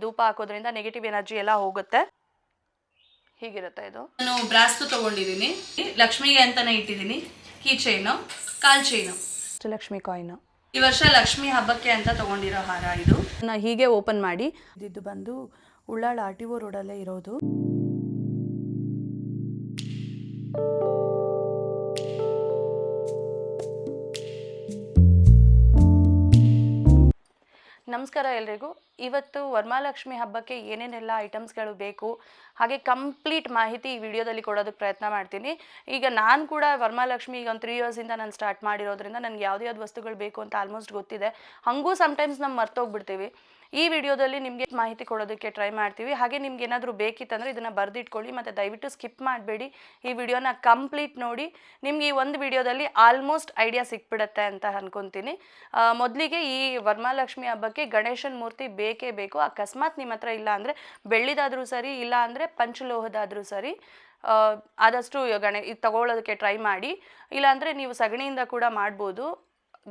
ಧೂಪ ಹಾಕೋದ್ರಿಂದ negative energy ಎಲ್ಲ ಹೋಗುತ್ತೆ. ಹೀಗಿರುತ್ತೆ ಇದು. ನಾನು ಬ್ರಾಸ್ತು ತಗೊಂಡಿದ್ದೀನಿ, ಲಕ್ಷ್ಮಿಗೆ ಅಂತಾನೆ ಇಟ್ಟಿದ್ದೀನಿ. ಕೀ ಚೈನು, ಕಾಲ್ ಚೈನು, ಲಕ್ಷ್ಮಿ ಕಾಯಿನ್. ಈ ವರ್ಷ ಲಕ್ಷ್ಮಿ ಹಬ್ಬಕ್ಕೆ ಅಂತ ತಗೊಂಡಿರೋ ಹಾರ ಇದು. ಹೀಗೆ ಓಪನ್ ಮಾಡಿ, ಇದು ಬಂದು ಉಳ್ಳಾಳ RTO ರೋಡಲ್ಲೇ ಇರೋದು. ನಮಸ್ಕಾರ ಎಲ್ರಿಗೂ. ಇವತ್ತು ವರಮಹಾಲಕ್ಷ್ಮಿ ಹಬ್ಬಕ್ಕೆ ಏನೇನೆಲ್ಲ ಐಟಮ್ಸ್ಗಳು ಬೇಕು ಹಾಗೆ ಕಂಪ್ಲೀಟ್ ಮಾಹಿತಿ ಈ ವಿಡಿಯೋದಲ್ಲಿ ಕೊಡೋದಕ್ಕೆ ಪ್ರಯತ್ನ ಮಾಡ್ತೀನಿ. ಈಗ ನಾನು ಕೂಡ ವರಮಹಾಲಕ್ಷ್ಮಿ ಈಗ ಒಂದು 3 ಇಯರ್ಸಿಂದ ನಾನು ಸ್ಟಾರ್ಟ್ ಮಾಡಿರೋದ್ರಿಂದ ನನಗೆ ಯಾವ್ದು ವಸ್ತುಗಳು ಬೇಕು ಅಂತ ಆಲ್ಮೋಸ್ಟ್ ಗೊತ್ತಿದೆ. ಹಾಗೂ ಸಮ್ಟೈಮ್ಸ್ ನಾವು ಮರ್ತೋಗ್ಬಿಡ್ತೀವಿ. ಈ ವಿಡಿಯೋದಲ್ಲಿ ನಿಮಗೆ ಮಾಹಿತಿ ಕೊಡೋದಕ್ಕೆ ಟ್ರೈ ಮಾಡ್ತೀವಿ. ಹಾಗೆ ನಿಮ್ಗೆ ಏನಾದರೂ ಬೇಕಿತ್ತಂದರೆ ಇದನ್ನು ಬರೆದಿಟ್ಕೊಳ್ಳಿ ಮತ್ತು ದಯವಿಟ್ಟು ಸ್ಕಿಪ್ ಮಾಡಬೇಡಿ. ಈ ವಿಡಿಯೋನ ಕಂಪ್ಲೀಟ್ ನೋಡಿ. ನಿಮ್ಗೆ ಈ ಒಂದು ವಿಡಿಯೋದಲ್ಲಿ ಆಲ್ಮೋಸ್ಟ್ ಐಡಿಯಾ ಸಿಕ್ಬಿಡುತ್ತೆ ಅಂತ ಅನ್ಕೊತೀನಿ. ಮೊದಲಿಗೆ ಈ ವರಮಹಾಲಕ್ಷ್ಮಿ ಹಬ್ಬಕ್ಕೆ ಗಣೇಶನ ಮೂರ್ತಿ ಬೇಕೇ ಬೇಕು. ಅಕಸ್ಮಾತ್ ನಿಮ್ಮ ಹತ್ರ ಇಲ್ಲ ಅಂದರೆ ಬೆಳ್ಳಿದಾದರೂ ಸರಿ, ಇಲ್ಲ ಅಂದರೆ ಪಂಚಲೋಹದಾದರೂ ಸರಿ, ಆದಷ್ಟು ಇದು ತಗೊಳ್ಳೋದಕ್ಕೆ ಟ್ರೈ ಮಾಡಿ. ಇಲ್ಲಾಂದರೆ ನೀವು ಸಗಣಿಯಿಂದ ಕೂಡ ಮಾಡ್ಬೋದು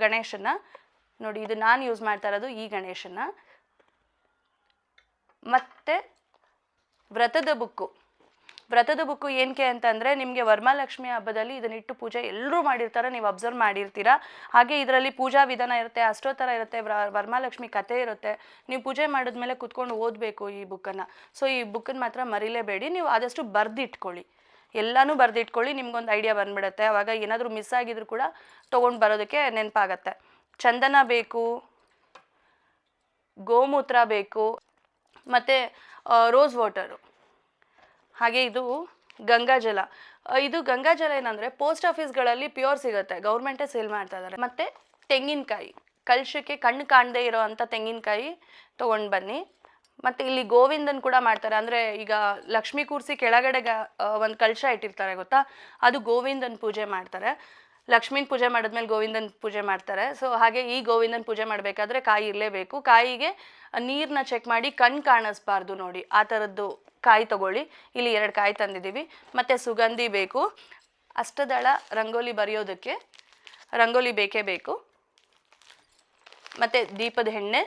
ಗಣೇಶನ. ನೋಡಿ, ಇದು ನಾನು ಯೂಸ್ ಮಾಡ್ತಾ ಇರೋದು ಈ ಗಣೇಶನ. ಮತ್ತು ವ್ರತದ ಬುಕ್ಕು ಏನಕ್ಕೆ ಅಂತಂದರೆ, ನಿಮಗೆ ವರಮಹಾಲಕ್ಷ್ಮಿ ಹಬ್ಬದಲ್ಲಿ ಇದನ್ನಿಟ್ಟು ಪೂಜೆ ಎಲ್ಲರೂ ಮಾಡಿರ್ತಾರೆ, ನೀವು ಅಬ್ಸರ್ವ್ ಮಾಡಿರ್ತೀರ. ಹಾಗೆ ಇದರಲ್ಲಿ ಪೂಜಾ ವಿಧಾನ ಇರುತ್ತೆ, ಅಷ್ಟೋತ್ತರ ಇರುತ್ತೆ, ವರಮಹಾಲಕ್ಷ್ಮಿ ಕಥೆ ಇರುತ್ತೆ. ನೀವು ಪೂಜೆ ಮಾಡಿದ್ಮೇಲೆ ಕುತ್ಕೊಂಡು ಓದಬೇಕು ಈ ಬುಕ್ಕನ್ನು. ಸೊ ಈ ಬುಕ್ಕನ್ನು ಮಾತ್ರ ಮರಿಲೇಬೇಡಿ. ನೀವು ಆದಷ್ಟು ಬರೆದಿಟ್ಕೊಳ್ಳಿ, ಎಲ್ಲನೂ ಬರೆದಿಟ್ಕೊಳ್ಳಿ. ನಿಮ್ಗೊಂದು ಐಡಿಯಾ ಬಂದ್ಬಿಡುತ್ತೆ. ಆವಾಗ ಏನಾದರೂ ಮಿಸ್ ಆಗಿದ್ರು ಕೂಡ ತೊಗೊಂಡು ಬರೋದಕ್ಕೆ ನೆನಪಾಗತ್ತೆ. ಚಂದನ ಬೇಕು, ಗೋಮೂತ್ರ ಬೇಕು, ಮತ್ತು ರೋಸ್ ವಾಟರು, ಹಾಗೆ ಇದು ಗಂಗಾಜಲ. ಇದು ಗಂಗಾಜಲ ಏನಂದರೆ ಪೋಸ್ಟ್ ಆಫೀಸ್ಗಳಲ್ಲಿ ಪ್ಯೂರ್ ಸಿಗುತ್ತೆ, ಗೌರ್ಮೆಂಟೇ ಸೇಲ್ ಮಾಡ್ತಾ ಇದ್ದಾರೆ. ಮತ್ತು ತೆಂಗಿನಕಾಯಿ, ಕಲಶಕ್ಕೆ ಕಣ್ಣು ಕಾಣದೇ ಇರೋ ಅಂಥ ತೆಂಗಿನಕಾಯಿ ತೊಗೊಂಡು ಬನ್ನಿ. ಮತ್ತು ಇಲ್ಲಿ ಗೋವಿಂದನ್ ಕೂಡ ಮಾಡ್ತಾರೆ. ಅಂದರೆ ಈಗ ಲಕ್ಷ್ಮೀ ಕೂರಿಸಿ ಕೆಳಗಡೆ ಒಂದು ಕಲಶ ಇಟ್ಟಿರ್ತಾರೆ ಗೊತ್ತಾ, ಅದು ಗೋವಿಂದನ್ ಪೂಜೆ ಮಾಡ್ತಾರೆ. ಲಕ್ಷ್ಮೀನ ಪೂಜೆ ಮಾಡಿದ್ಮೇಲೆ ಗೋವಿಂದನ ಪೂಜೆ ಮಾಡ್ತಾರೆ. ಸೊ ಹಾಗೆ ಈ ಗೋವಿಂದನ ಪೂಜೆ ಮಾಡಬೇಕಾದ್ರೆ ಕಾಯಿ ಇರಲೇಬೇಕು. ಕಾಯಿಗೆ ನೀರನ್ನ ಚೆಕ್ ಮಾಡಿ ಕಣ್ಣು ಕಾಣಿಸ್ಬಾರ್ದು ನೋಡಿ, ಆ ಥರದ್ದು ಕಾಯಿ ತಗೊಳ್ಳಿ. ಇಲ್ಲಿ 2 ಕಾಯಿ ತಂದಿದ್ದೀವಿ. ಮತ್ತು ಸುಗಂಧಿ ಬೇಕು. ಅಷ್ಟದಳ ರಂಗೋಲಿ ಬರೆಯೋದಕ್ಕೆ ರಂಗೋಲಿ ಬೇಕೇ ಬೇಕು. ಮತ್ತು ದೀಪದ ಎಣ್ಣೆ,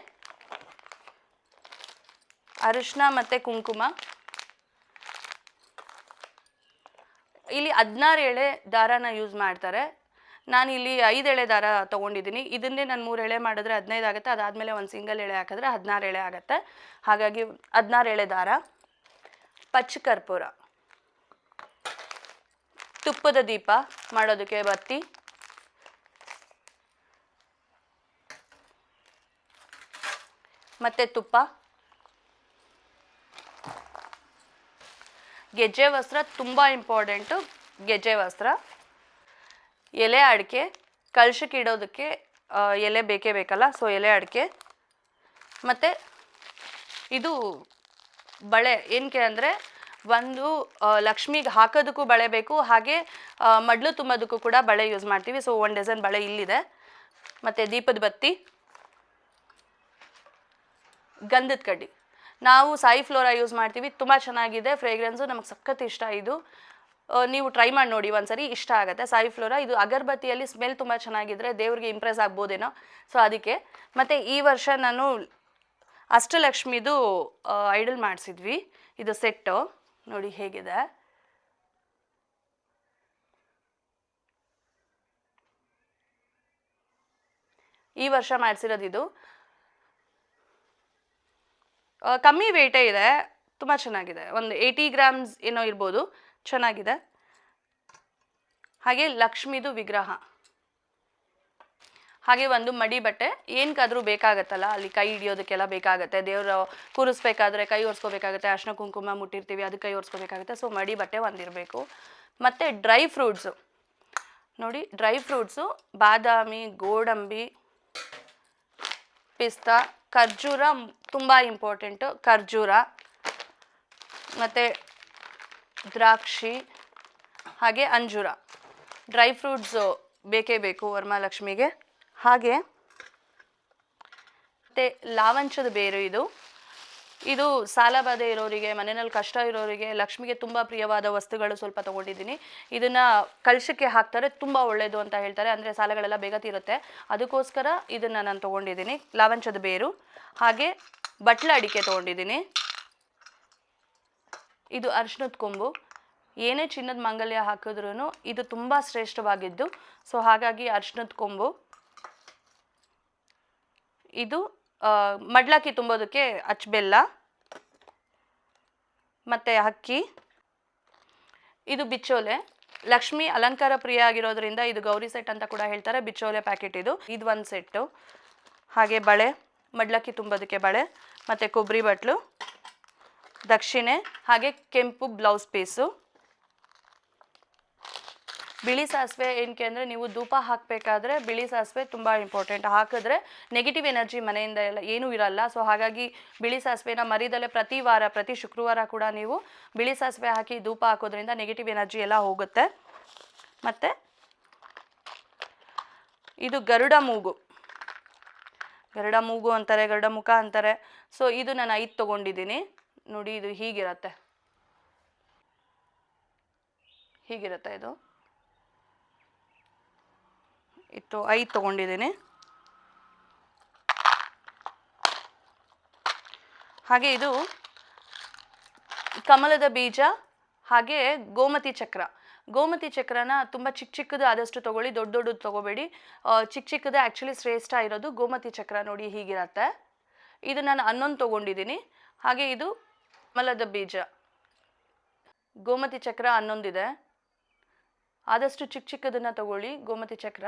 ಅರಿಶಿನ ಮತ್ತು ಕುಂಕುಮ. ಇಲ್ಲಿ 16 ಎಳೆ ದಾರಾನ ಯೂಸ್ ಮಾಡ್ತಾರೆ. ನಾನು ಇಲ್ಲಿ 5 ಎಳೆ ದಾರ ತೊಗೊಂಡಿದ್ದೀನಿ. ಇದನ್ನೇ ನಾನು 3 ಎಳೆ ಮಾಡಿದ್ರೆ 15 ಆಗುತ್ತೆ. ಅದಾದಮೇಲೆ ಒಂದು ಸಿಂಗಲ್ ಎಳೆ ಹಾಕಿದ್ರೆ 16 ಎಳೆ ಆಗುತ್ತೆ. ಹಾಗಾಗಿ 16 ಎಳೆ ದಾರ, ಪಚ್ಚ ಕರ್ಪೂರ, ತುಪ್ಪದ ದೀಪ ಮಾಡೋದಕ್ಕೆ ಬತ್ತಿ, ಮತ್ತು ತುಪ್ಪ, ಗೆಜ್ಜೆ ವಸ್ತ್ರ ತುಂಬ ಇಂಪಾರ್ಟೆಂಟು. ಗೆಜ್ಜೆ ವಸ್ತ್ರ, ಎಲೆ ಅಡಿಕೆ, ಕಲಶಕ್ಕೆ ಇಡೋದಕ್ಕೆ ಎಲೆ ಬೇಕೇ ಬೇಕಲ್ಲ, ಸೊ ಎಲೆ ಅಡಿಕೆ. ಮತ್ತು ಇದು ಬಳೆ ಏನಕ್ಕೆ ಅಂದರೆ, ಒಂದು ಲಕ್ಷ್ಮಿಗೆ ಹಾಕೋದಕ್ಕೂ ಬಳೆ ಬೇಕು, ಹಾಗೆ ಮಡ್ಲು ತುಂಬೋದಕ್ಕೂ ಕೂಡ ಬಳೆ ಯೂಸ್ ಮಾಡ್ತೀವಿ. ಸೊ 1 ಡಜನ್ ಬಳೆ ಇಲ್ಲಿದೆ. ಮತ್ತು ದೀಪದ ಬತ್ತಿ, ಗಂಧದ ಕಡ್ಡಿ. ನಾವು ಸಾಯಿ ಫ್ಲೋರಾ ಯೂಸ್ ಮಾಡ್ತೀವಿ, ತುಂಬ ಚೆನ್ನಾಗಿದೆ ಫ್ರೇಗ್ರೆನ್ಸು, ನಮಗೆ ಸಖತ್ ಇಷ್ಟ ಇದು. ನೀವು ಟ್ರೈ ಮಾಡಿ ನೋಡಿ ಒಂದ್ಸರಿ, ಇಷ್ಟ ಆಗುತ್ತೆ. ಸಾಯಿ ಫ್ಲೋರಾ ಇದು ಅಗರಬತ್ತಿಯಲ್ಲಿ ಸ್ಮೆಲ್ ತುಂಬ ಚೆನ್ನಾಗಿದ್ರೆ ದೇವ್ರಿಗೆ ಇಂಪ್ರೆಸ್ ಆಗ್ಬೋದೇನೋ, ಸೊ ಅದಕ್ಕೆ. ಮತ್ತು ಈ ವರ್ಷ ನಾನು ಅಷ್ಟಲಕ್ಷ್ಮಿದು ಐಡಲ್ ಮಾಡಿಸಿದ್ವಿ. ಇದು ಸೆಟ್ಟು ನೋಡಿ ಹೇಗಿದೆ. ಈ ವರ್ಷ ಮಾಡಿಸಿರೋದು ಇದು. ಕಮ್ಮಿ ವೆಯ್ಟೇ ಇದೆ, ತುಂಬ ಚೆನ್ನಾಗಿದೆ. ಒಂದು 80 ಗ್ರಾಮ್ಸ್ ಏನೋ ಇರ್ಬೋದು, ಚೆನ್ನಾಗಿದೆ. ಹಾಗೆ ಲಕ್ಷ್ಮಿದು ವಿಗ್ರಹ, ಹಾಗೆ ಒಂದು ಮಡಿ ಬಟ್ಟೆ. ಏನಕ್ಕಾದರೂ ಬೇಕಾಗತ್ತಲ್ಲ, ಅಲ್ಲಿ ಕೈ ಹಿಡಿಯೋದಕ್ಕೆಲ್ಲ ಬೇಕಾಗುತ್ತೆ. ದೇವರು ಕೂರಿಸ್ಬೇಕಾದ್ರೆ ಕೈ ಒರೆಸ್ಕೋಬೇಕಾಗುತ್ತೆ, ಅರ್ಶಿನ ಕುಂಕುಮ ಮುಟ್ಟಿರ್ತೀವಿ, ಅದಕ್ಕೆ ಕೈ ಒರೆಸ್ಕೋಬೇಕಾಗುತ್ತೆ. ಸೊ ಮಡಿ ಬಟ್ಟೆ ಒಂದಿರಬೇಕು. ಮತ್ತು ಡ್ರೈ ಫ್ರೂಟ್ಸು ನೋಡಿ, ಡ್ರೈ ಫ್ರೂಟ್ಸು ಬಾದಾಮಿ, ಗೋಡಂಬಿ, ಪಿಸ್ತಾ, ಖರ್ಜೂರ ತುಂಬ ಇಂಪಾರ್ಟೆಂಟು. ಖರ್ಜೂರ ಮತ್ತು ದ್ರಾಕ್ಷಿ, ಹಾಗೆ ಅಂಜೂರ. ಡ್ರೈ ಫ್ರೂಟ್ಸು ಬೇಕೇ ಬೇಕು ವರಮಹಾಲಕ್ಷ್ಮಿಗೆ. ಹಾಗೆ ಮತ್ತು ಲಾವಂಚದ ಬೇರು, ಇದು ಸಾಲಬಾಧೆ ಇರೋರಿಗೆ, ಮನೆಯಲ್ಲಿ ಕಷ್ಟ ಇರೋರಿಗೆ, ಲಕ್ಷ್ಮಿಗೆ ತುಂಬ ಪ್ರಿಯವಾದ ವಸ್ತುಗಳು ಸ್ವಲ್ಪ ತೊಗೊಂಡಿದ್ದೀನಿ. ಇದನ್ನು ಕಲಶಕ್ಕೆ ಹಾಕ್ತಾರೆ, ತುಂಬ ಒಳ್ಳೆಯದು ಅಂತ ಹೇಳ್ತಾರೆ. ಅಂದರೆ ಸಾಲಗಳೆಲ್ಲ ಬೇಗ ತೀರುತ್ತೆ, ಅದಕ್ಕೋಸ್ಕರ ಇದನ್ನು ನಾನು ತೊಗೊಂಡಿದ್ದೀನಿ. ಲಾವಂಚದ ಬೇರು, ಹಾಗೆ ಬಟ್ಲ ಅಡಿಕೆ ತೊಗೊಂಡಿದ್ದೀನಿ. ಇದು ಅರಿಶಿನದ ಕೊಂಬು. ಏನೇ ಚಿನ್ನದ ಮಾಂಗಲ್ಯ ಹಾಕಿದ್ರೂ ಇದು ತುಂಬ ಶ್ರೇಷ್ಠವಾಗಿದ್ದು, ಸೊ ಹಾಗಾಗಿ ಅರಿಶಿನದ ಕೊಂಬು. ಇದು ಮಡ್ಲಕ್ಕಿ ತುಂಬೋದಕ್ಕೆ ಅಚ್ಚಬೆಲ್ಲ ಮತ್ತು ಅಕ್ಕಿ. ಇದು ಬಿಚ್ಚೋಲೆ. ಲಕ್ಷ್ಮಿ ಅಲಂಕಾರ ಪ್ರಿಯ ಆಗಿರೋದ್ರಿಂದ ಇದು ಗೌರಿ ಸೆಟ್ ಅಂತ ಕೂಡ ಹೇಳ್ತಾರೆ. ಬಿಚ್ಚೋಲೆ ಪ್ಯಾಕೆಟ್ ಇದು ಒಂದು ಸೆಟ್ಟು. ಹಾಗೆ ಬಳೆ, ಮಡ್ಲಕ್ಕಿ ತುಂಬೋದಕ್ಕೆ ಬಳೆ ಮತ್ತು ಕೊಬ್ಬರಿ ಬಟ್ಲು, ದಕ್ಷಿಣೆ, ಹಾಗೆ ಕೆಂಪು ಬ್ಲೌಸ್ ಪೀಸು. ಬಿಳಿ ಸಾಸಿವೆ ಏನಕ್ಕೆ ಅಂದರೆ ನೀವು ಧೂಪ ಹಾಕಬೇಕಾದ್ರೆ ಬಿಳಿ ಸಾಸಿವೆ ತುಂಬ ಇಂಪಾರ್ಟೆಂಟ್. ಹಾಕಿದ್ರೆ ನೆಗೆಟಿವ್ ಎನರ್ಜಿ ಮನೆಯಿಂದ ಎಲ್ಲ ಏನೂ ಇರಲ್ಲ. ಸೊ ಹಾಗಾಗಿ ಬಿಳಿ ಸಾಸಿವೆನ ಮರಿದಲ್ಲೇ ಪ್ರತಿ ಶುಕ್ರವಾರ ಕೂಡ ನೀವು ಬಿಳಿ ಸಾಸಿವೆ ಹಾಕಿ ಧೂಪ ಹಾಕೋದ್ರಿಂದ ನೆಗೆಟಿವ್ ಎನರ್ಜಿ ಎಲ್ಲ ಹೋಗುತ್ತೆ. ಮತ್ತು ಇದು ಗರುಡ ಮೂಗು ಅಂತಾರೆ, ಗರುಡ ಮುಖ ಅಂತಾರೆ. ಸೊ ಇದು ನಾನು 5 ತೊಗೊಂಡಿದ್ದೀನಿ. ನೋಡಿ, ಇದು ಹೀಗಿರುತ್ತೆ ಇದು 5 ತೊಗೊಂಡಿದ್ದೀನಿ. ಹಾಗೆ ಇದು ಕಮಲದ ಬೀಜ, ಹಾಗೆ ಗೋಮತಿ ಚಕ್ರನ ತುಂಬ ಚಿಕ್ಕದು ಆದಷ್ಟು ತೊಗೊಳ್ಳಿ, ದೊಡ್ಡದು ತೊಗೋಬೇಡಿ. ಚಿಕ್ಕದು ಆ್ಯಕ್ಚುಲಿ ಶ್ರೇಷ್ಠ ಇರೋದು ಗೋಮತಿ ಚಕ್ರ. ನೋಡಿ ಹೀಗಿರತ್ತೆ. ಇದು ನಾನು 11 ತೊಗೊಂಡಿದ್ದೀನಿ. ಹಾಗೆ ಇದು ಕಮಲದ ಬೀಜ, ಗೋಮತಿ ಚಕ್ರ 11 ಇದೆ. ಆದಷ್ಟು ಚಿಕ್ಕದನ್ನು ತಗೊಳ್ಳಿ ಗೋಮತಿ ಚಕ್ರ.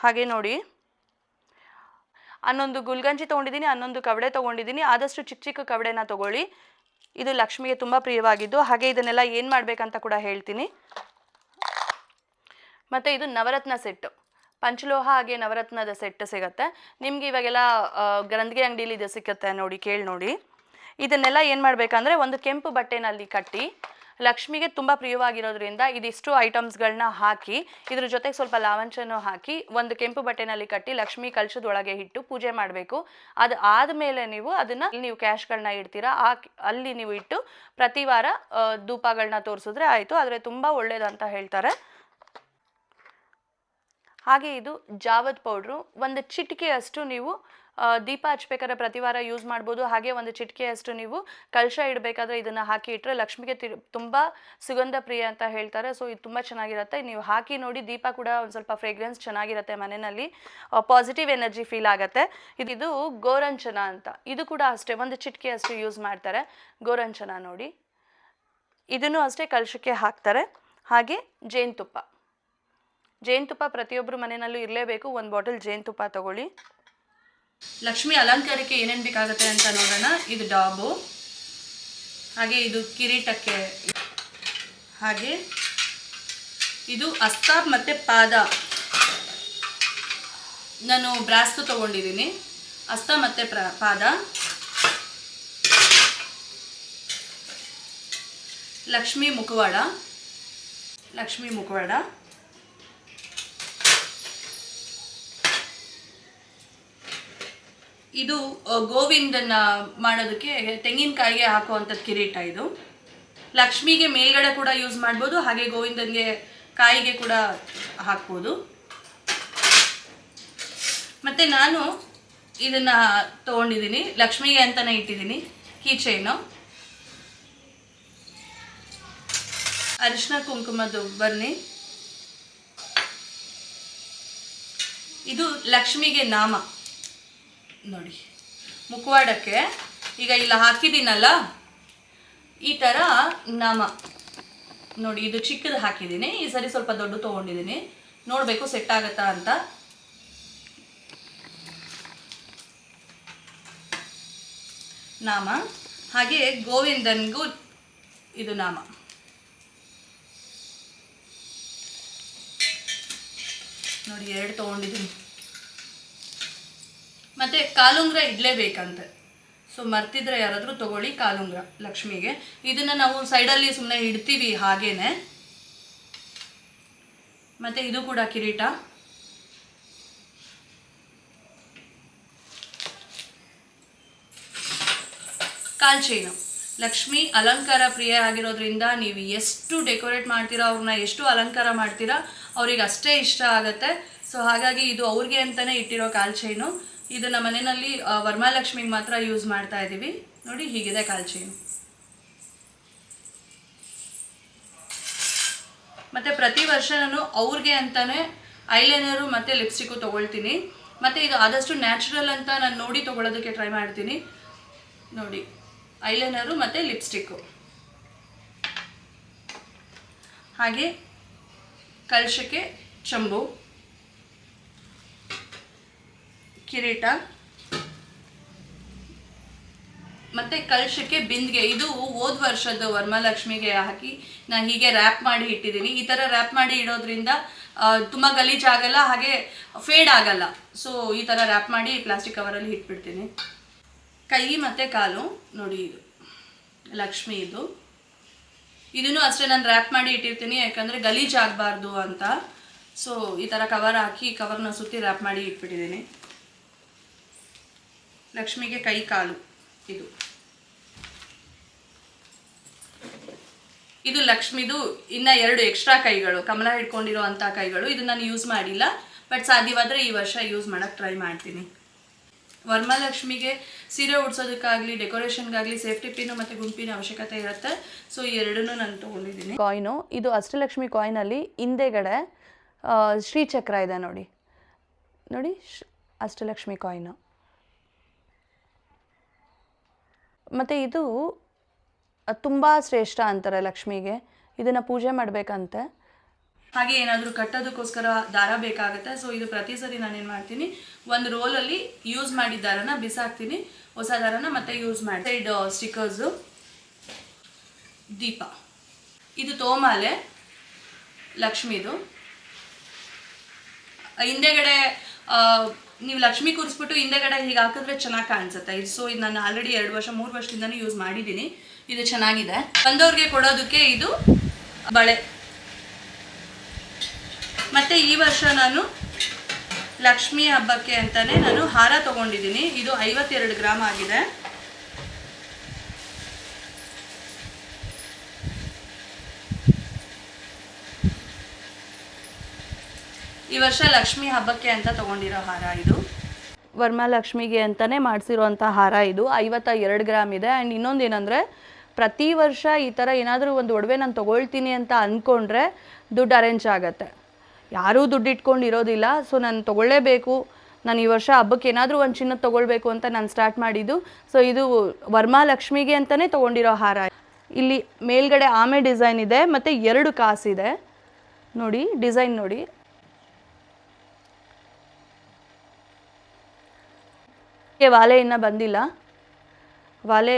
ಹಾಗೆ ನೋಡಿ 11 ಗುಲ್ಗಂಜಿ ತೊಗೊಂಡಿದ್ದೀನಿ, 11 ಕವಡೆ ತೊಗೊಂಡಿದ್ದೀನಿ. ಆದಷ್ಟು ಚಿಕ್ಕ ಕವಡೆನ ತೊಗೊಳ್ಳಿ. ಇದು ಲಕ್ಷ್ಮಿಗೆ ತುಂಬ ಪ್ರಿಯವಾಗಿದ್ದು. ಹಾಗೆ ಇದನ್ನೆಲ್ಲ ಏನು ಮಾಡಬೇಕಂತ ಕೂಡ ಹೇಳ್ತೀನಿ. ಮತ್ತು ಇದು ನವರತ್ನ ಸೆಟ್ಟು, ಪಂಚಲೋಹ ಹಾಗೆ ನವರತ್ನದ ಸೆಟ್ ಸಿಗುತ್ತೆ ನಿಮಗೆ. ಇವಾಗೆಲ್ಲ ಗರಂದಿಗೆ ಅಂಗಡಿಲಿ ಇದು ಸಿಗುತ್ತೆ, ಕೇಳಿ ನೋಡಿ. ಇದನ್ನೆಲ್ಲ ಏನು ಮಾಡಬೇಕಂದ್ರೆ ಒಂದು ಕೆಂಪು ಬಟ್ಟೆನಲ್ಲಿ ಕಟ್ಟಿ, ಲಕ್ಷ್ಮಿಗೆ ತುಂಬ ಪ್ರಿಯವಾಗಿರೋದ್ರಿಂದ ಇದಿಷ್ಟು ಐಟಮ್ಸ್ಗಳನ್ನ ಹಾಕಿ, ಇದ್ರ ಜೊತೆಗೆ ಸ್ವಲ್ಪ ಲಾವಂಚನೂ ಹಾಕಿ ಒಂದು ಕೆಂಪು ಬಟ್ಟೆನಲ್ಲಿ ಕಟ್ಟಿ ಲಕ್ಷ್ಮಿ ಕಲಶದೊಳಗೆ ಇಟ್ಟು ಪೂಜೆ ಮಾಡಬೇಕು. ಅದು ಆದಮೇಲೆ ನೀವು ಕ್ಯಾಶ್ಗಳನ್ನ ಇಡ್ತೀರಾ, ಅಲ್ಲಿ ನೀವು ಇಟ್ಟು ಪ್ರತಿ ವಾರ ಧೂಪಗಳನ್ನ ತೋರಿಸಿದ್ರೆ ಆಯಿತು. ಆದರೆ ತುಂಬ ಒಳ್ಳೇದಂತ ಹೇಳ್ತಾರೆ. ಹಾಗೆ ಇದು ಜಾವದ್ ಪೌಡ್ರು. ಒಂದು ಚಿಟಿಕೆಯಷ್ಟು ನೀವು ದೀಪ ಹಚ್ಬೇಕಾದ್ರೆ ಪ್ರತಿ ವಾರ ಯೂಸ್ ಮಾಡ್ಬೋದು. ಹಾಗೆ ಒಂದು ಚಿಟಿಕೆಯಷ್ಟು ನೀವು ಕಲಶ ಇಡಬೇಕಾದ್ರೆ ಇದನ್ನು ಹಾಕಿ ಇಟ್ಟರೆ ಲಕ್ಷ್ಮಿಗೆ ತುಂಬ ಸುಗಂಧ ಪ್ರಿಯ ಅಂತ ಹೇಳ್ತಾರೆ. ಸೊ ಇದು ತುಂಬ ಚೆನ್ನಾಗಿರುತ್ತೆ. ನೀವು ಹಾಕಿ ನೋಡಿ, ದೀಪ ಕೂಡ ಒಂದು ಸ್ವಲ್ಪ ಫ್ರೇಗ್ರೆನ್ಸ್ ಚೆನ್ನಾಗಿರುತ್ತೆ ಮನೆಯಲ್ಲಿ, ಪಾಸಿಟಿವ್ ಎನರ್ಜಿ ಫೀಲ್ ಆಗುತ್ತೆ. ಇದು ಗೋರಂಚನ ಅಂತ. ಇದು ಕೂಡ ಅಷ್ಟೇ ಒಂದು ಚಿಟಿಕೆಯಷ್ಟು ಯೂಸ್ ಮಾಡ್ತಾರೆ. ಗೋರಂಚನ ನೋಡಿ, ಇದನ್ನು ಅಷ್ಟೇ ಕಲಶಕ್ಕೆ ಹಾಕ್ತಾರೆ. ಹಾಗೆ ಜೇನುತುಪ್ಪ ಪ್ರತಿಯೊಬ್ಬರು ಮನೆಯಲ್ಲೂ ಇರಲೇಬೇಕು. 1 ಬಾಟಲ್ ಜೇನುತುಪ್ಪ ತಗೊಳ್ಳಿ. ಲಕ್ಷ್ಮಿ ಅಲಂಕಾರಕ್ಕೆ ಏನೇನು ಬೇಕಾಗುತ್ತೆ ಅಂತ ನೋಡೋಣ. ಇದು ಡಾಬು, ಹಾಗೆ ಇದು ಕಿರೀಟಕ್ಕೆ, ಹಾಗೆ ಇದು ಹಸ್ತ ಮತ್ತು ಪಾದ. ನಾನು ಬ್ರಾಸ್ತು ತೊಗೊಂಡಿದ್ದೀನಿ, ಹಸ್ತ ಮತ್ತು ಪಾದ. ಲಕ್ಷ್ಮಿ ಮುಖವಾಡ, ಇದು ಗೋವಿಂದನ ಮಾಡೋದಕ್ಕೆ ತೆಂಗಿನಕಾಯಿಗೆ ಹಾಕುವಂಥದ್ದು ಕಿರೀಟ. ಇದು ಲಕ್ಷ್ಮಿಗೆ ಮೇಲ್ಗಡೆ ಕೂಡ ಯೂಸ್ ಮಾಡ್ಬೋದು, ಹಾಗೆ ಗೋವಿಂದನಿಗೆ ಕಾಯಿಗೆ ಕೂಡ ಹಾಕ್ಬೋದು. ಮತ್ತು ನಾನು ಇದನ್ನು ತೊಗೊಂಡಿದ್ದೀನಿ, ಲಕ್ಷ್ಮಿಗೆ ಅಂತಲೇ ಇಟ್ಟಿದ್ದೀನಿ. ಕೀ ಚೈನು, ಅರಿಶಿನ ಕುಂಕುಮದ್ದು ಬನ್ನಿ. ಇದು ಲಕ್ಷ್ಮಿಗೆ ನಾಮ ನೋಡಿ, ಮುಖವಾಡಕ್ಕೆ ಈಗ ಇಲ್ಲ ಹಾಕಿದ್ದೀನಲ್ಲ, ಈ ಥರ ನಾಮ ನೋಡಿ. ಇದು ಚಿಕ್ಕದು ಹಾಕಿದ್ದೀನಿ, ಈ ಸರಿ ಸ್ವಲ್ಪ ದೊಡ್ಡ ತೊಗೊಂಡಿದ್ದೀನಿ. ನೋಡಬೇಕು ಸೆಟ್ ಆಗುತ್ತಾ ಅಂತ. ನಾಮ, ಹಾಗೆ ಗೋವಿಂದನ್ಗೂ ಇದು ನಾಮ. ನೋಡಿ 2 ತೊಗೊಂಡಿದ್ದೀನಿ. ಮತ್ತು ಕಾಲುಂಗ್ರ ಇಡಲೇಬೇಕಂತೆ. ಸೊ ಮರ್ತಿದ್ರೆ ಯಾರಾದರೂ ತೊಗೊಳ್ಳಿ ಕಾಲುಂಗ್ರ ಲಕ್ಷ್ಮಿಗೆ. ಇದನ್ನು ನಾವು ಸೈಡಲ್ಲಿ ಸುಮ್ಮನೆ ಇಡ್ತೀವಿ ಹಾಗೇನೆ. ಮತ್ತು ಇದು ಕೂಡ ಕಿರೀಟ. ಕಾಲ್ ಚೈನು, ಲಕ್ಷ್ಮಿ ಅಲಂಕಾರ ಪ್ರಿಯ ಆಗಿರೋದ್ರಿಂದ ನೀವು ಎಷ್ಟು ಡೆಕೋರೇಟ್ ಮಾಡ್ತೀರಾ, ಅವ್ರನ್ನ ಎಷ್ಟು ಅಲಂಕಾರ ಮಾಡ್ತೀರಾ ಅವ್ರಿಗೆ ಅಷ್ಟೇ ಇಷ್ಟ ಆಗುತ್ತೆ. ಸೊ ಹಾಗಾಗಿ ಇದು ಅವ್ರಿಗೆ ಅಂತಲೇ ಇಟ್ಟಿರೋ ಕಾಲ್ ಚೈನು. ಇದು ನಮ್ಮ ಮನೆಯಲ್ಲಿ ವರಮಹಾಲಕ್ಷ್ಮಿಗೆ ಮಾತ್ರ ಯೂಸ್ ಮಾಡ್ತಾ ಇದ್ದೀವಿ. ನೋಡಿ ಹೀಗಿದೆ ಕಾಲ್ ಚೈನು. ಮತ್ತು ಪ್ರತಿ ವರ್ಷ ನಾನು ಅವ್ರಿಗೆ ಅಂತಲೇ ಐಲೈನರು ಮತ್ತು ಲಿಪ್ಸ್ಟಿಕ್ಕು ತೊಗೊಳ್ತೀನಿ. ಮತ್ತು ಇದು ಆದಷ್ಟು ನ್ಯಾಚುರಲ್ ಅಂತ ನಾನು ನೋಡಿ ತೊಗೊಳೋದಕ್ಕೆ ಟ್ರೈ ಮಾಡ್ತೀನಿ. ನೋಡಿ ಐಲೈನರು ಮತ್ತು ಲಿಪ್ಸ್ಟಿಕ್ಕು, ಹಾಗೆ ಕಲಶಕ್ಕೆ ಚಂಬು, ಕಿರೀಟ ಮತ್ತು ಕಲಶಕ್ಕೆ ಬಿಂದಿಗೆ. ಇದು ಹೋದ ವರ್ಷದ ವರಮಹಾಲಕ್ಷ್ಮಿಗೆ ಹಾಕಿ ನಾನು ಹೀಗೆ ರ್ಯಾಪ್ ಮಾಡಿ ಇಟ್ಟಿದ್ದೀನಿ. ಈ ಥರ ರ್ಯಾಪ್ ಮಾಡಿ ಇಡೋದ್ರಿಂದ ತುಂಬ ಗಲೀಜಾಗಲ್ಲ, ಹಾಗೆ ಫೇಡ್ ಆಗಲ್ಲ. ಸೊ ಈ ಥರ ರ್ಯಾಪ್ ಮಾಡಿ ಪ್ಲಾಸ್ಟಿಕ್ ಕವರಲ್ಲಿ ಇಟ್ಬಿಡ್ತೀನಿ. ಕೈ ಮತ್ತು ಕಾಲು ನೋಡಿ, ಇದು ಲಕ್ಷ್ಮಿ. ಇದನ್ನು ಅಷ್ಟೇ ನಾನು ರ್ಯಾಪ್ ಮಾಡಿ ಇಟ್ಟಿರ್ತೀನಿ, ಯಾಕಂದರೆ ಗಲೀಜಾಗಬಾರ್ದು ಅಂತ. ಸೊ ಈ ಥರ ಕವರ್ ಹಾಕಿ ಕವರ್ನ ಸುತ್ತಿ ರ್ಯಾಪ್ ಮಾಡಿ ಇಟ್ಬಿಟ್ಟಿದ್ದೀನಿ. ಲಕ್ಷ್ಮಿಗೆ ಕೈ ಕಾಲು ಇದು ಲಕ್ಷ್ಮಿದು ಇನ್ನು 2 ಎಕ್ಸ್ಟ್ರಾ ಕೈಗಳು, ಕಮಲ ಹಿಡ್ಕೊಂಡಿರೋ ಅಂಥ ಕೈಗಳು. ಇದು ನಾನು ಯೂಸ್ ಮಾಡಿಲ್ಲ, ಬಟ್ ಸಾಧ್ಯವಾದರೆ ಈ ವರ್ಷ ಯೂಸ್ ಮಾಡೋಕ್ಕೆ ಟ್ರೈ ಮಾಡ್ತೀನಿ. ವರಮಹಾಲಕ್ಷ್ಮಿಗೆ ಸೀರೆ ಉಡ್ಸೋದಕ್ಕಾಗಲಿ ಡೆಕೋರೇಷನ್ಗಾಗಲಿ ಸೇಫ್ಟಿ ಪಿನ್ನು ಮತ್ತು ಗುಂಪಿನ ಅವಶ್ಯಕತೆ ಇರುತ್ತೆ. ಸೊ ಈ ಎರಡನ್ನೂ ನಾನು ತೊಗೊಂಡಿದ್ದೀನಿ. ಕಾಯಿನು ಇದು ಅಷ್ಟಲಕ್ಷ್ಮಿ ಕಾಯಿನಲ್ಲಿ ಹಿಂದೆಗಡೆ ಶ್ರೀಚಕ್ರ ಇದೆ ನೋಡಿ. ನೋಡಿ ಅಷ್ಟಲಕ್ಷ್ಮಿ ಕಾಯಿನು. ಮತ್ತು ಇದು ತುಂಬ ಶ್ರೇಷ್ಠ ಅಂತಾರೆ ಲಕ್ಷ್ಮಿಗೆ. ಇದನ್ನು ಪೂಜೆ ಮಾಡಬೇಕಂತೆ. ಹಾಗೆ ಏನಾದರೂ ಕಟ್ಟೋದಕ್ಕೋಸ್ಕರ ದಾರ ಬೇಕಾಗುತ್ತೆ. ಸೊ ಇದು ಪ್ರತಿ ಸರಿ ನಾನೇನು ಮಾಡ್ತೀನಿ, ಒಂದು ರೋಲಲ್ಲಿ ಯೂಸ್ ಮಾಡಿದ ದಾರನ ಬಿಸಾಕ್ತೀನಿ, ಹೊಸ ದಾರನ ಮತ್ತೆ ಯೂಸ್ ಮಾಡ್ತೀನಿ. ಇದು ಸ್ಟಿಕ್ಕರ್ಸು, ದೀಪ, ಇದು ತೋಮಾಲೆ ಲಕ್ಷ್ಮಿದು. ಹಿಂದೆಗಡೆ ನೀವು ಲಕ್ಷ್ಮಿ ಕೂರಿಸ್ಬಿಟ್ಟು ಹಿಂದೆಗಡೆ ಹೀಗೆ ಹಾಕಿದ್ರೆ ಚೆನ್ನಾಗಿ ಕಾಣಿಸುತ್ತೆ. ಸೊ ಇದು ನಾನು ಆಲ್ರೆಡಿ 2 ವರ್ಷ 3 ವರ್ಷದಿಂದನೂ ಯೂಸ್ ಮಾಡಿದ್ದೀನಿ. ಇದು ಚೆನ್ನಾಗಿದೆ. ಬಂದವ್ರಿಗೆ ಕೊಡೋದಕ್ಕೆ ಇದು ಬಳೆ. ಮತ್ತು ಈ ವರ್ಷ ನಾನು ಲಕ್ಷ್ಮಿ ಹಬ್ಬಕ್ಕೆ ಅಂತಲೇ ನಾನು ಹಾರ ತೊಗೊಂಡಿದ್ದೀನಿ. ಇದು 52 ಗ್ರಾಮ್ ಆಗಿದೆ. ಈ ವರ್ಷ ಲಕ್ಷ್ಮಿ ಹಬ್ಬಕ್ಕೆ ಅಂತ ತೊಗೊಂಡಿರೋ ಹಾರ ಇದು. ವರಮಹಾಲಕ್ಷ್ಮಿಗೆ ಅಂತಲೇ ಮಾಡಿಸಿರೋಂಥ ಹಾರ ಇದು. 52 ಗ್ರಾಮ್ ಇದೆ. ಆ್ಯಂಡ್ ಇನ್ನೊಂದು ಏನಂದರೆ, ಪ್ರತಿ ವರ್ಷ ಈ ಥರ ಏನಾದರೂ ಒಂದು ಒಡವೆ ನಾನು ತೊಗೊಳ್ತೀನಿ ಅಂತ ಅಂದ್ಕೊಂಡ್ರೆ ದುಡ್ಡು ಅರೇಂಜ್ ಆಗುತ್ತೆ. ಯಾರೂ ದುಡ್ಡು ಇಟ್ಕೊಂಡು ಇರೋದಿಲ್ಲ. ಸೊ ನಾನು ತೊಗೊಳ್ಳೇಬೇಕು, ನಾನು ಈ ವರ್ಷ ಹಬ್ಬಕ್ಕೆ ಏನಾದರೂ ಒಂದು ಚಿನ್ನದ ತೊಗೊಳ್ಬೇಕು ಅಂತ ನಾನು ಸ್ಟಾರ್ಟ್ ಮಾಡಿದ್ದು. ಸೊ ಇದು ವರಮಹಾಲಕ್ಷ್ಮಿಗೆ ಅಂತಲೇ ತೊಗೊಂಡಿರೋ ಹಾರ. ಇಲ್ಲಿ ಮೇಲ್ಗಡೆ ಆಮೆ ಡಿಸೈನ್ ಇದೆ ಮತ್ತು 2 ಕಾಸಿದೆ ನೋಡಿ. ಡಿಸೈನ್ ನೋಡಿ. ವಾಲೆ ಇನ್ನೂ ಬಂದಿಲ್ಲ. ವಾಲೆ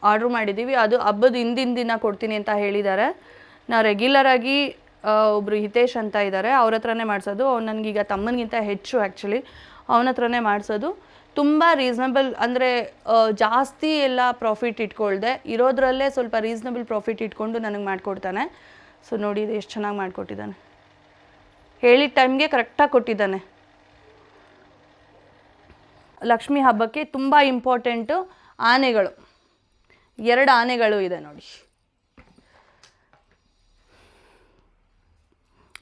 ಆರ್ಡ್ರ್ ಮಾಡಿದ್ದೀವಿ. ಅದು ಹಬ್ಬದ ಹಿಂದಿನ ದಿನ ಕೊಡ್ತೀನಿ ಅಂತ ಹೇಳಿದ್ದಾರೆ. ನಾವು ರೆಗ್ಯುಲರಾಗಿ ಒಬ್ಬರು ಹಿತೇಶ್ ಅಂತ ಇದ್ದಾರೆ, ಅವ್ರ ಹತ್ರನೇ ಮಾಡಿಸೋದು. ಅವ್ನು ನನಗೀಗ ತಮ್ಮನಿಗಿಂತ ಹೆಚ್ಚು ಆ್ಯಕ್ಚುಲಿ ಅವನ ಹತ್ರನೇ ಮಾಡಿಸೋದು. ತುಂಬ ರೀಸನಬಲ್, ಅಂದರೆ ಜಾಸ್ತಿ ಎಲ್ಲ ಪ್ರಾಫಿಟ್ ಇಟ್ಕೊಳ್ದೆ ಇರೋದ್ರಲ್ಲೇ ಸ್ವಲ್ಪ ರೀಸನಬಲ್ ಪ್ರಾಫಿಟ್ ಇಟ್ಕೊಂಡು ನನಗೆ ಮಾಡಿಕೊಡ್ತಾನೆ. ಸೊ ನೋಡಿ ಇದು ಎಷ್ಟು ಚೆನ್ನಾಗಿ ಮಾಡಿಕೊಟ್ಟಿದ್ದಾನೆ. ಹೇಳಿದ ಟೈಮ್ಗೆ ಕರೆಕ್ಟಾಗಿ ಕೊಟ್ಟಿದ್ದಾನೆ. ಲಕ್ಷ್ಮಿ ಹಬ್ಬಕ್ಕೆ ತುಂಬ ಇಂಪಾರ್ಟೆಂಟು ಆನೆಗಳು. 2 ಆನೆಗಳು ಇದೆ ನೋಡಿ.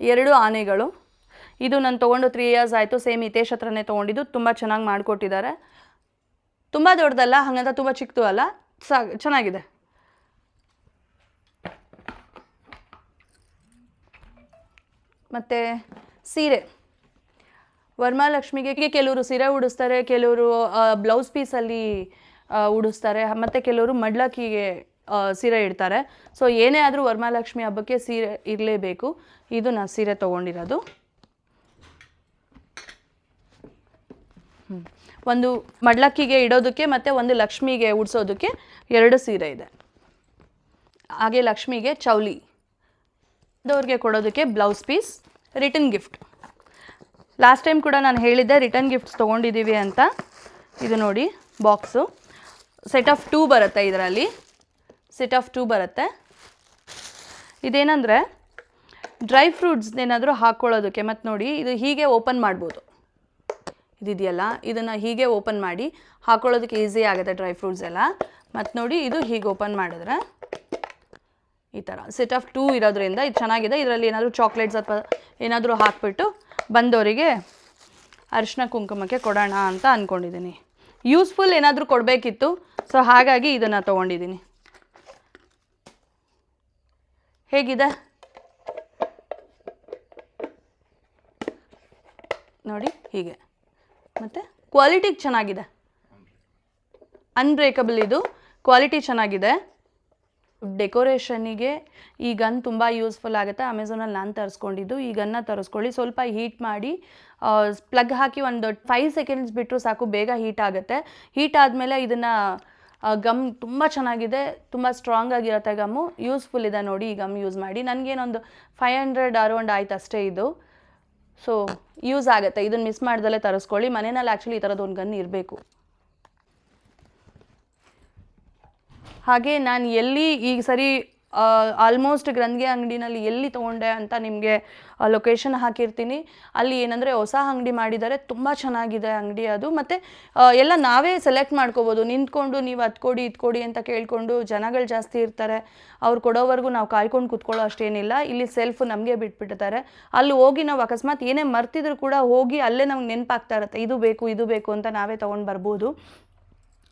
2 ಆನೆಗಳು. ಇದು ನಾನು ತೊಗೊಂಡು 3 ಇಯರ್ಸ್ ಆಯಿತು. ಸೇಮ್ ಹಿತೇಶ್ ಹತ್ರನೇ ತೊಗೊಂಡಿದ್ದು. ತುಂಬ ಚೆನ್ನಾಗಿ ಮಾಡಿಕೊಟ್ಟಿದ್ದಾರೆ. ತುಂಬ ದೊಡ್ಡದಲ್ಲ, ಹಾಗಂತ ತುಂಬ ಚಿಕ್ಕದು ಅಲ್ಲ, ಚೆನ್ನಾಗಿದೆ. ಮತ್ತು ಸೀರೆ, ವರಮಹಾಲಕ್ಷ್ಮಿಗೆ ಕೆಲವರು ಸೀರೆ ಉಡಿಸ್ತಾರೆ, ಕೆಲವರು ಬ್ಲೌಸ್ ಪೀಸಲ್ಲಿ ಉಡಿಸ್ತಾರೆ, ಮತ್ತು ಕೆಲವರು ಮಡ್ಲಕ್ಕಿಗೆ ಸೀರೆ ಇಡ್ತಾರೆ. ಸೊ ಏನೇ ಆದರೂ ವರಮಹಾಲಕ್ಷ್ಮಿ ಹಬ್ಬಕ್ಕೆ ಸೀರೆ ಇರಲೇಬೇಕು. ಇದು ನಾನು ಸೀರೆ ತೊಗೊಂಡಿರೋದು. ಒಂದು ಮಡ್ಲಕ್ಕಿಗೆ ಇಡೋದಕ್ಕೆ ಮತ್ತು ಒಂದು ಲಕ್ಷ್ಮಿಗೆ ಉಡಿಸೋದಕ್ಕೆ 2 ಸೀರೆ ಇದೆ. ಹಾಗೆ ಲಕ್ಷ್ಮಿಗೆ ಚೌಲಿ, ದವ್ರಿಗೆ ಕೊಡೋದಕ್ಕೆ blouse piece, return gift. Last time ಕೂಡ ನಾನು ಹೇಳಿದ್ದೆ ರಿಟರ್ನ್ ಗಿಫ್ಟ್ಸ್ ತೊಗೊಂಡಿದ್ದೀವಿ ಅಂತ. ಇದು ನೋಡಿ ಬಾಕ್ಸು. ಸೆಟ್ ಆಫ್ 2 ಬರುತ್ತೆ ಇದರಲ್ಲಿ. ಸೆಟ್ ಆಫ್ 2 ಬರುತ್ತೆ. ಇದೇನೆಂದರೆ ಡ್ರೈ ಫ್ರೂಟ್ಸ್ ಏನಾದರೂ ಹಾಕ್ಕೊಳ್ಳೋದಕ್ಕೆ. ಮತ್ತು ನೋಡಿ ಇದು ಹೀಗೆ ಓಪನ್ ಮಾಡ್ಬೋದು. ಇದಿದೆಯಲ್ಲ, ಇದನ್ನು ಹೀಗೆ ಓಪನ್ ಮಾಡಿ ಹಾಕ್ಕೊಳ್ಳೋದಕ್ಕೆ ಈಸಿ ಆಗುತ್ತೆ ಡ್ರೈ ಫ್ರೂಟ್ಸ್ ಎಲ್ಲ. ಮತ್ತು ನೋಡಿ ಇದು ಹೀಗೆ ಓಪನ್ ಮಾಡಿದ್ರೆ ಈ ಥರ ಸೆಟ್ ಆಫ್ 2 ಇರೋದ್ರಿಂದ ಇದು ಚೆನ್ನಾಗಿದೆ. ಇದರಲ್ಲಿ ಏನಾದರೂ ಚಾಕ್ಲೇಟ್ಸ್ ಅಥವಾ ಏನಾದರೂ ಹಾಕ್ಬಿಟ್ಟು ಬಂದವರಿಗೆ ಅರಿಶಿನ ಕುಂಕುಮಕ್ಕೆ ಕೊಡೋಣ ಅಂತ ಅಂದ್ಕೊಂಡಿದ್ದೀನಿ. ಯೂಸ್ಫುಲ್ ಏನಾದರೂ ಕೊಡಬೇಕಿತ್ತು, ಸೊ ಹಾಗಾಗಿ ಇದನ್ನು ತೊಗೊಂಡಿದ್ದೀನಿ. ಹೇಗಿದೆ ನೋಡಿ, ಹೀಗೆ. ಮತ್ತು ಕ್ವಾಲಿಟಿ ಚೆನ್ನಾಗಿದೆ, ಅನ್ಬ್ರೇಕಬಲ್, ಇದು ಕ್ವಾಲಿಟಿ ಚೆನ್ನಾಗಿದೆ. ಡೆಕೋರೇಷನಿಗೆ ಈ ಗನ್ ತುಂಬ ಯೂಸ್ಫುಲ್ ಆಗುತ್ತೆ. ಅಮೆಝಾನಲ್ಲಿ ನಾನು ತರಿಸ್ಕೊಂಡಿದ್ದು. ಈ ಗನ್ನ ತರಿಸ್ಕೊಳ್ಳಿ, ಸ್ವಲ್ಪ ಹೀಟ್ ಮಾಡಿ ಪ್ಲಗ್ ಹಾಕಿ ಒಂದು 5 ಸೆಕೆಂಡ್ಸ್ ಬಿಟ್ಟರು ಸಾಕು, ಬೇಗ ಹೀಟ್ ಆಗುತ್ತೆ. ಹೀಟ್ ಆದಮೇಲೆ ಇದನ್ನು ಗಮ್ ತುಂಬ ಚೆನ್ನಾಗಿದೆ, ತುಂಬ ಸ್ಟ್ರಾಂಗ್ ಆಗಿರುತ್ತೆ ಗಮ್ಮು. ಯೂಸ್ಫುಲ್ ಇದೆ ನೋಡಿ ಈ ಗಮ್ ಯೂಸ್ ಮಾಡಿ. ನನಗೇನೊಂದು 500 ಅರೌಂಡ್ ಆಯ್ತು ಅಷ್ಟೇ ಇದು. ಸೊ ಯೂಸ್ ಆಗುತ್ತೆ, ಇದನ್ನು ಮಿಸ್ ಮಾಡ್ದಲ್ಲೇ ತರಿಸ್ಕೊಳ್ಳಿ. ಮನೆಯಲ್ಲಿ ಆ್ಯಕ್ಚುಲಿ ಈ ಥರದ್ದು ಒಂದು ಗನ್ ಇರಬೇಕು. ಹಾಗೆ ನಾನು ಎಲ್ಲಿ ಈಗ ಸರಿ ಆಲ್ಮೋಸ್ಟ್ ಗ್ರಂಥಿಗೆ ಅಂಗಡಿನಲ್ಲಿ ಎಲ್ಲಿ ತೊಗೊಂಡೆ ಅಂತ ನಿಮಗೆ ಲೊಕೇಶನ್ ಹಾಕಿರ್ತೀನಿ. ಅಲ್ಲಿ ಏನಂದರೆ ಹೊಸ ಅಂಗಡಿ ಮಾಡಿದ್ದಾರೆ, ತುಂಬ ಚೆನ್ನಾಗಿದೆ ಅಂಗಡಿ ಅದು. ಮತ್ತು ಎಲ್ಲ ನಾವೇ ಸೆಲೆಕ್ಟ್ ಮಾಡ್ಕೋಬೋದು, ನಿಂತ್ಕೊಂಡು ನೀವು ಅದು ಕೊಡಿ ಇದು ಕೊಡಿ ಅಂತ ಕೇಳಿಕೊಂಡು ಜನಗಳು ಜಾಸ್ತಿ ಇರ್ತಾರೆ. ಅವ್ರು ಕೊಡೋವರೆಗೂ ನಾವು ಕಾಯ್ಕೊಂಡು ಕೂತ್ಕೊಳ್ಳೋ ಅಷ್ಟೇನಿಲ್ಲ. ಇಲ್ಲಿ ಸೆಲ್ಫ್ ನಮಗೆ ಬಿಟ್ಬಿಡ್ತಾರೆ. ಅಲ್ಲಿ ಹೋಗಿ ನಾವು ಅಕಸ್ಮಾತ್ ಏನೇ ಮರ್ತಿದ್ರು ಕೂಡ ಹೋಗಿ ಅಲ್ಲೇ ನಮ್ಗೆ ನೆನಪಾಗ್ತಾ ಇರುತ್ತೆ, ಇದು ಬೇಕು ಅಂತ ನಾವೇ ತೊಗೊಂಡು ಬರ್ಬೋದು.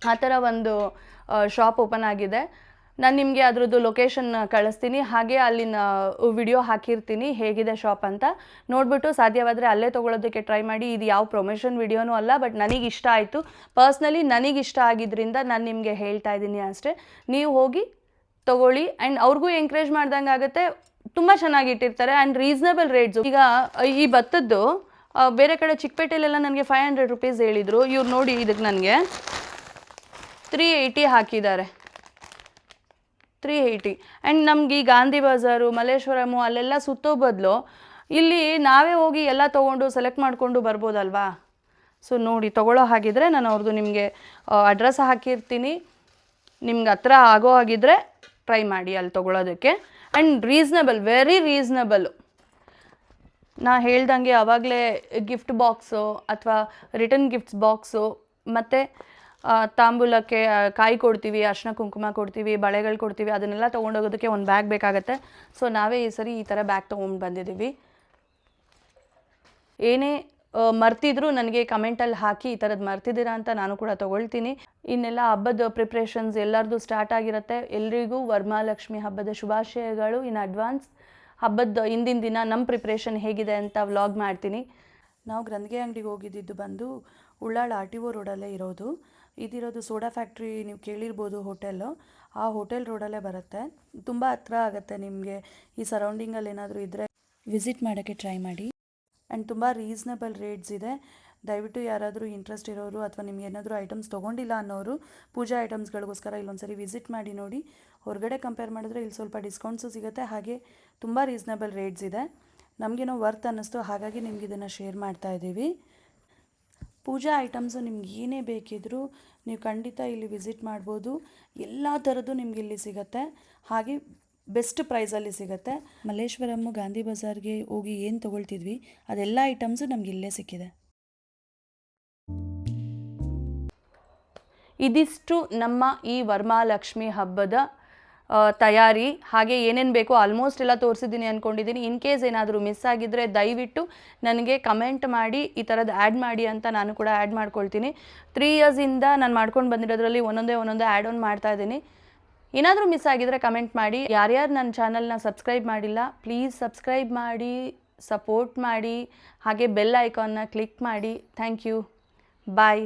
ಆ ಥರ ಒಂದು ಶಾಪ್ ಓಪನ್ ಆಗಿದೆ. ನಾನು ನಿಮಗೆ ಅದರದ್ದು ಲೊಕೇಶನ್ ಕಳಿಸ್ತೀನಿ, ಹಾಗೆ ಅಲ್ಲಿನ ವಿಡಿಯೋ ಹಾಕಿರ್ತೀನಿ ಹೇಗಿದೆ ಶಾಪ್ ಅಂತ. ನೋಡಿಬಿಟ್ಟು ಸಾಧ್ಯವಾದರೆ ಅಲ್ಲೇ ತೊಗೊಳೋದಕ್ಕೆ ಟ್ರೈ ಮಾಡಿ. ಇದು ಯಾವ ಪ್ರಮೋಷನ್ ವಿಡಿಯೋನೂ ಅಲ್ಲ, ಬಟ್ ನನಗೆ ಇಷ್ಟ ಆಯಿತು. ಪರ್ಸ್ನಲಿ ನನಗೆ ಇಷ್ಟ ಆಗಿದ್ದರಿಂದ ನಾನು ನಿಮಗೆ ಹೇಳ್ತಾ ಇದ್ದೀನಿ ಅಷ್ಟೇ. ನೀವು ಹೋಗಿ ತೊಗೊಳ್ಳಿ, ಆ್ಯಂಡ್ ಅವ್ರಿಗೂ ಎಂಕರೇಜ್ ಮಾಡ್ದಂಗೆ ಆಗುತ್ತೆ. ತುಂಬ ಚೆನ್ನಾಗಿ ಇಟ್ಟಿರ್ತಾರೆ ಆ್ಯಂಡ್ ರೀಸನಬಲ್ ರೇಟ್ಸು. ಈಗ ಈ ಭತ್ತದ್ದು ಬೇರೆ ಕಡೆ ಚಿಕ್ಕಪೇಟೆಲೆಲ್ಲ ನನಗೆ 500 ರೂಪೀಸ್ ಹೇಳಿದರು. ಇವ್ರು ನೋಡಿ ಇದಕ್ಕೆ ನನಗೆ 380 ಹಾಕಿದ್ದಾರೆ, 380. ಆ್ಯಂಡ್ ನಮ್ಗೆ ಈ ಗಾಂಧಿ ಬಜಾರು, ಮಲ್ಲೇಶ್ವರಮು ಅಲ್ಲೆಲ್ಲ ಸುತ್ತೋ ಬದಲು ಇಲ್ಲಿ ನಾವೇ ಹೋಗಿ ಎಲ್ಲ ತೊಗೊಂಡು ಸೆಲೆಕ್ಟ್ ಮಾಡಿಕೊಂಡು ಬರ್ಬೋದಲ್ವಾ. ಸೊ ನೋಡಿ, ತೊಗೊಳ್ಳೋ ಹಾಗಿದ್ರೆ ನಾನು ಅವ್ರದ್ದು ನಿಮಗೆ ಅಡ್ರೆಸ್ ಹಾಕಿರ್ತೀನಿ. ನಿಮ್ಗೆ ಹತ್ರ ಆಗೋ ಹಾಗಿದ್ರೆ ಟ್ರೈ ಮಾಡಿ ಅಲ್ಲಿ ತೊಗೊಳೋದಕ್ಕೆ. And ರೀಸ್ನಬಲ್, very ರೀಸ್ನಬಲ್ಲು. ನಾ ಹೇಳ್ದಂಗೆ ಆವಾಗಲೇ ಗಿಫ್ಟ್ ಬಾಕ್ಸು ಅಥವಾ ರಿಟರ್ನ್ ಗಿಫ್ಟ್ಸ್ ಬಾಕ್ಸು, ಮತ್ತು ತಾಂಬೂಲಕ್ಕೆ ಕಾಯಿ ಕೊಡ್ತೀವಿ, ಅರಿಶಿನ ಕುಂಕುಮ ಕೊಡ್ತೀವಿ, ಬಳೆಗಳು ಕೊಡ್ತೀವಿ, ಅದನ್ನೆಲ್ಲ ತೊಗೊಂಡೋಗೋದಕ್ಕೆ ಒಂದು ಬ್ಯಾಗ್ ಬೇಕಾಗತ್ತೆ. ಸೊ ನಾವೇ ಈ ಸರಿ ಈ ಥರ ಬ್ಯಾಗ್ ತೊಗೊಂಡು ಬಂದಿದ್ದೀವಿ. ಏನೇ ಮರ್ತಿದ್ರು ನನಗೆ ಕಮೆಂಟಲ್ಲಿ ಹಾಕಿ ಈ ಥರದ್ದು ಮರ್ತಿದ್ದೀರಾ ಅಂತ ನಾನು ಕೂಡ ತೊಗೊಳ್ತೀನಿ. ಇನ್ನೆಲ್ಲ ಹಬ್ಬದ ಪ್ರಿಪ್ರೇಷನ್ಸ್ ಎಲ್ಲರದ್ದು ಸ್ಟಾರ್ಟ್ ಆಗಿರುತ್ತೆ. ಎಲ್ರಿಗೂ ವರಮಹಾಲಕ್ಷ್ಮಿ ಹಬ್ಬದ ಶುಭಾಶಯಗಳು ಇನ್ ಅಡ್ವಾನ್ಸ್. ಹಬ್ಬದ ಹಿಂದಿನ ದಿನ ನಮ್ಮ ಪ್ರಿಪ್ರೇಷನ್ ಹೇಗಿದೆ ಅಂತ ವ್ಲಾಗ್ ಮಾಡ್ತೀನಿ. ನಾವು ಗ್ರಂಥಿಗೆ ಅಂಗಡಿಗೆ ಹೋಗಿದ್ದು ಬಂದು ಉಳ್ಳಾಳ RTO ರೋಡಲ್ಲೇ ಇರೋದು. ಇದಿರೋದು ಸೋಡಾ ಫ್ಯಾಕ್ಟ್ರಿ, ನೀವು ಕೇಳಿರ್ಬೋದು ಹೋಟೆಲ್ಲು. ಆ ಹೋಟೆಲ್ ರೋಡಲ್ಲೇ ಬರುತ್ತೆ, ತುಂಬ ಹತ್ರ ಆಗುತ್ತೆ ನಿಮಗೆ. ಈ ಸರೌಂಡಿಂಗಲ್ಲಿ ಏನಾದರೂ ಇದ್ದರೆ ವಿಸಿಟ್ ಮಾಡೋಕ್ಕೆ ಟ್ರೈ ಮಾಡಿ. ಆ್ಯಂಡ್ ತುಂಬ ರೀಸ್ನಬಲ್ ರೇಟ್ಸ್ ಇದೆ. ದಯವಿಟ್ಟು ಯಾರಾದರೂ ಇಂಟ್ರೆಸ್ಟ್ ಇರೋರು ಅಥವಾ ನಿಮ್ಗೆ ಏನಾದರೂ ಐಟಮ್ಸ್ ತೊಗೊಂಡಿಲ್ಲ ಅನ್ನೋರು ಪೂಜಾ ಐಟಮ್ಸ್ಗಳಿಗೋಸ್ಕರ ಇಲ್ಲೊಂದ್ಸರಿ ವಿಸಿಟ್ ಮಾಡಿ ನೋಡಿ. ಹೊರಗಡೆ ಕಂಪೇರ್ ಮಾಡಿದ್ರೆ ಇಲ್ಲಿ ಸ್ವಲ್ಪ ಡಿಸ್ಕೌಂಟ್ಸು ಸಿಗುತ್ತೆ, ಹಾಗೆ ತುಂಬ ರೀಸ್ನಬಲ್ ರೇಟ್ಸ್ ಇದೆ. ನಮಗೇನೋ ವರ್ತ್ ಅನ್ನಿಸ್ತು, ಹಾಗಾಗಿ ನಿಮ್ಗೆ ಇದನ್ನು ಶೇರ್ ಮಾಡ್ತಾ ಇದ್ದೀವಿ. ಪೂಜಾ ಐಟಮ್ಸು ನಿಮ್ಗೆ ಏನೇ ಬೇಕಿದ್ದರೂ ನೀವು ಖಂಡಿತ ಇಲ್ಲಿ ವಿಸಿಟ್ ಮಾಡ್ಬೋದು. ಎಲ್ಲ ಥರದ್ದು ನಿಮ್ಗೆ ಇಲ್ಲಿ ಸಿಗುತ್ತೆ, ಹಾಗೆ ಬೆಸ್ಟ್ ಪ್ರೈಸಲ್ಲಿ ಸಿಗುತ್ತೆ. ಮಲ್ಲೇಶ್ವರಮ್ಮು ಗಾಂಧಿ ಬಜಾರ್ಗೆ ಹೋಗಿ ಏನು ತೊಗೊಳ್ತಿದ್ವಿ ಅದೆಲ್ಲ ಐಟಮ್ಸು ನಮ್ಗೆ ಇಲ್ಲೇ ಸಿಕ್ಕಿದೆ. ಇದಿಷ್ಟು ನಮ್ಮ ಈ ವರಮಹಾಲಕ್ಷ್ಮಿ ಹಬ್ಬದ ತಯಾರಿ. ಹಾಗೆ ಏನೇನು ಬೇಕೋ ಆಲ್ಮೋಸ್ಟ್ ಎಲ್ಲ ತೋರಿಸಿದ್ದೀನಿ ಅಂದ್ಕೊಂಡಿದ್ದೀನಿ. ಇನ್ ಕೇಸ್ ಏನಾದರೂ ಮಿಸ್ ಆಗಿದ್ದರೆ ದಯವಿಟ್ಟು ನನಗೆ ಕಮೆಂಟ್ ಮಾಡಿ ಈ ಥರದ್ದು ಆ್ಯಡ್ ಮಾಡಿ ಅಂತ ನಾನು ಕೂಡ ಆ್ಯಡ್ ಮಾಡ್ಕೊಳ್ತೀನಿ. 3 ಇಯರ್ಸಿಂದ ನಾನು ಮಾಡ್ಕೊಂಡು ಬಂದಿರೋದ್ರಲ್ಲಿ ಒಂದೊಂದೇ ಆ್ಯಡ್ ಆನ್ ಮಾಡ್ತಾ ಇದ್ದೀನಿ. ಏನಾದರೂ ಮಿಸ್ ಆಗಿದ್ದರೆ ಕಮೆಂಟ್ ಮಾಡಿ. ಯಾರ್ಯಾರು ನನ್ನ ಚಾನಲ್ನ ಸಬ್ಸ್ಕ್ರೈಬ್ ಮಾಡಿಲ್ಲ ಪ್ಲೀಸ್ ಸಬ್ಸ್ಕ್ರೈಬ್ ಮಾಡಿ, ಸಪೋರ್ಟ್ ಮಾಡಿ, ಹಾಗೆ ಬೆಲ್ ಐಕಾನ್ನ ಕ್ಲಿಕ್ ಮಾಡಿ. Thank you, bye.